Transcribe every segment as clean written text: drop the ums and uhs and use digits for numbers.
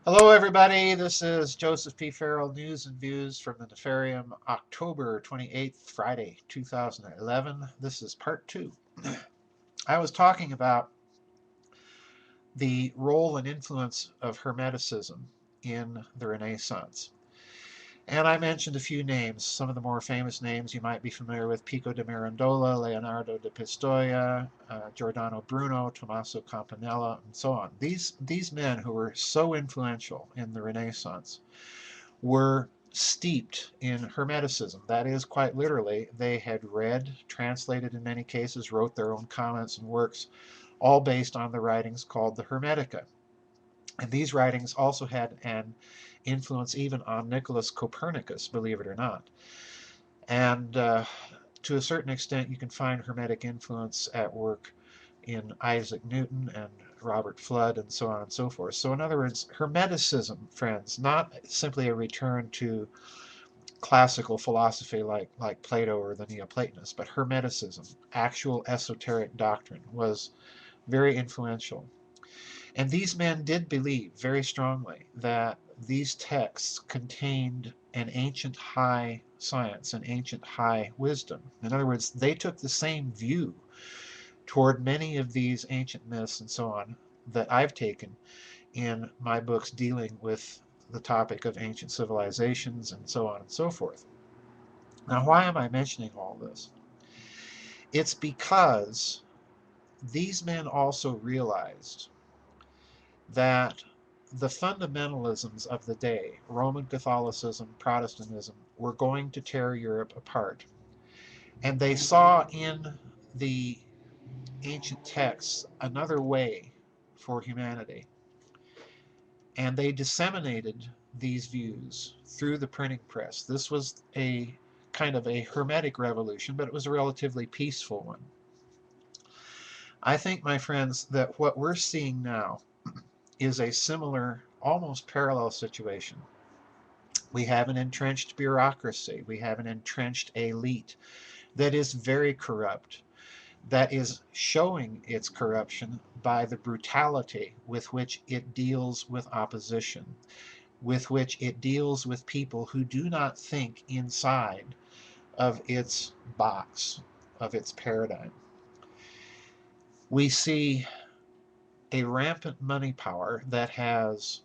Hello, everybody. This is Joseph P. Farrell, News and Views from the Nefarium, October 28th, Friday, 2011. This is part two. I was talking about the role and influence of Hermeticism in the Renaissance. And I mentioned a few names, some of the more famous names you might be familiar with: Pico de Mirandola, Leonardo da Pistoia, Giordano Bruno, Tommaso Campanella, and so on. These men who were so influential in the Renaissance were steeped in Hermeticism. That is, quite literally, they had read, translated in many cases, wrote their own comments and works, all based on the writings called the Hermetica. And these writings also had an influence even on Nicholas Copernicus, believe it or not. And to a certain extent, you can find Hermetic influence at work in Isaac Newton and Robert Flood and so on and so forth. So, in other words, Hermeticism, friends, not simply a return to classical philosophy like Plato or the Neoplatonists, but Hermeticism, actual esoteric doctrine, was very influential. And these men did believe very strongly that these texts contained an ancient high science, an ancient high wisdom. In other words, they took the same view toward many of these ancient myths and so on that I've taken in my books dealing with the topic of ancient civilizations and so on and so forth. Now, why am I mentioning all this? It's because these men also realized that the fundamentalisms of the day, Roman Catholicism, Protestantism, were going to tear Europe apart. And they saw in the ancient texts another way for humanity. And they disseminated these views through the printing press. This was a kind of a hermetic revolution, but it was a relatively peaceful one. I think, my friends, that what we're seeing now is a similar, almost parallel situation. We have an entrenched bureaucracy, we have an entrenched elite that is very corrupt, that is showing its corruption by the brutality with which it deals with opposition, with which it deals with people who do not think inside of its box, of its paradigm. We see a rampant money power that has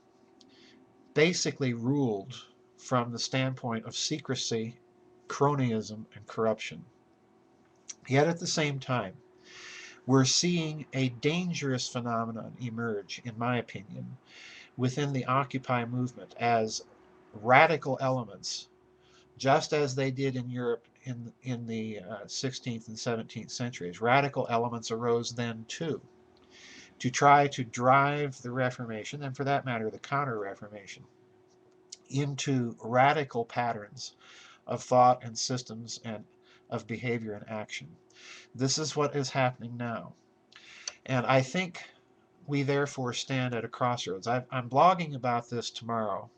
basically ruled from the standpoint of secrecy, cronyism, and corruption. Yet at the same time, we're seeing a dangerous phenomenon emerge, in my opinion, within the Occupy movement as radical elements, just as they did in Europe in the 16th and 17th centuries. Radical elements arose then too to try to drive the Reformation, and for that matter, the Counter Reformation, into radical patterns of thought and systems and of behavior and action. This is what is happening now. And I think we therefore stand at a crossroads. I'm blogging about this tomorrow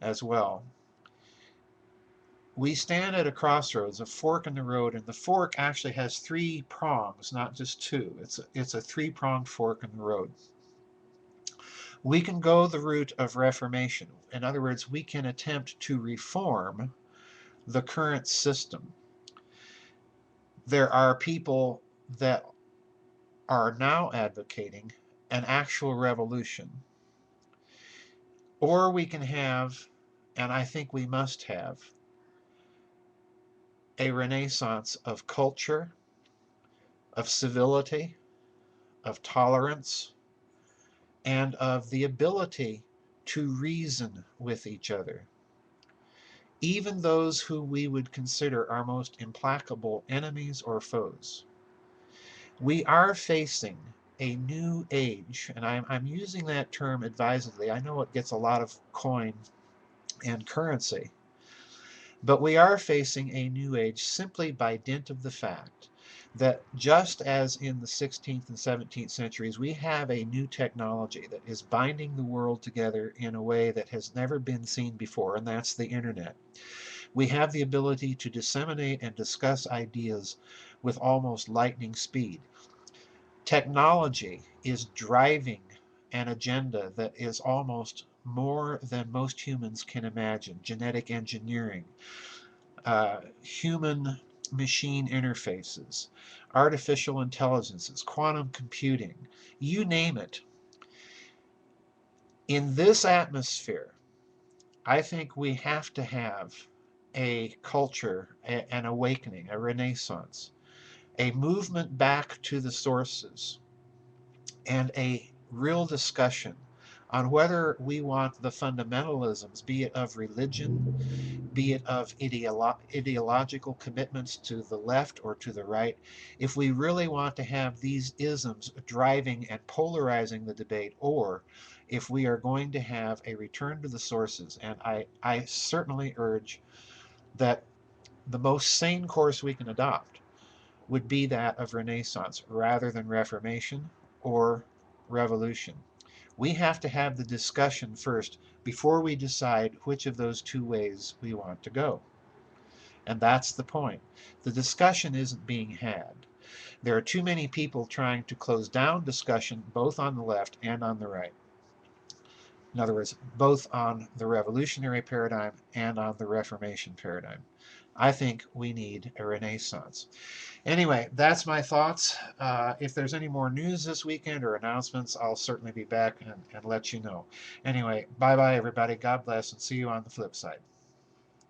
as well. We stand at a crossroads, a fork in the road, and the fork actually has three prongs, not just two. It's a three-pronged fork in the road. We can go the route of reformation. In other words, we can attempt to reform the current system. There are people that are now advocating an actual revolution. Or we can have, and I think we must have, a renaissance of culture, of civility, of tolerance, and of the ability to reason with each other. Even those who we would consider our most implacable enemies or foes. We are facing a new age, and I'm using that term advisedly. I know it gets a lot of coin and currency, but we are facing a new age simply by dint of the fact that just as in the 16th and 17th centuries, we have a new technology that is binding the world together in a way that has never been seen before, and that's the internet. We have the ability to disseminate and discuss ideas with almost lightning speed. Technology is driving an agenda that is almost more than most humans can imagine. Genetic engineering, human machine interfaces, artificial intelligences, quantum computing, you name it. In this atmosphere, I think we have to have a culture, an awakening, a renaissance, a movement back to the sources, and a real discussion on whether we want the fundamentalisms, be it of religion, be it of ideological commitments to the left or to the right, if we really want to have these isms driving and polarizing the debate, or if we are going to have a return to the sources. And I certainly urge that the most sane course we can adopt would be that of Renaissance rather than Reformation or Revolution. We have to have the discussion first before we decide which of those two ways we want to go. And that's the point. The discussion isn't being had. There are too many people trying to close down discussion both on the left and on the right. In other words, both on the revolutionary paradigm and on the Reformation paradigm. I think we need a renaissance. Anyway, that's my thoughts. If there's any more news this weekend or announcements, I'll certainly be back and let you know. Anyway, bye bye, everybody. God bless, and see you on the flip side.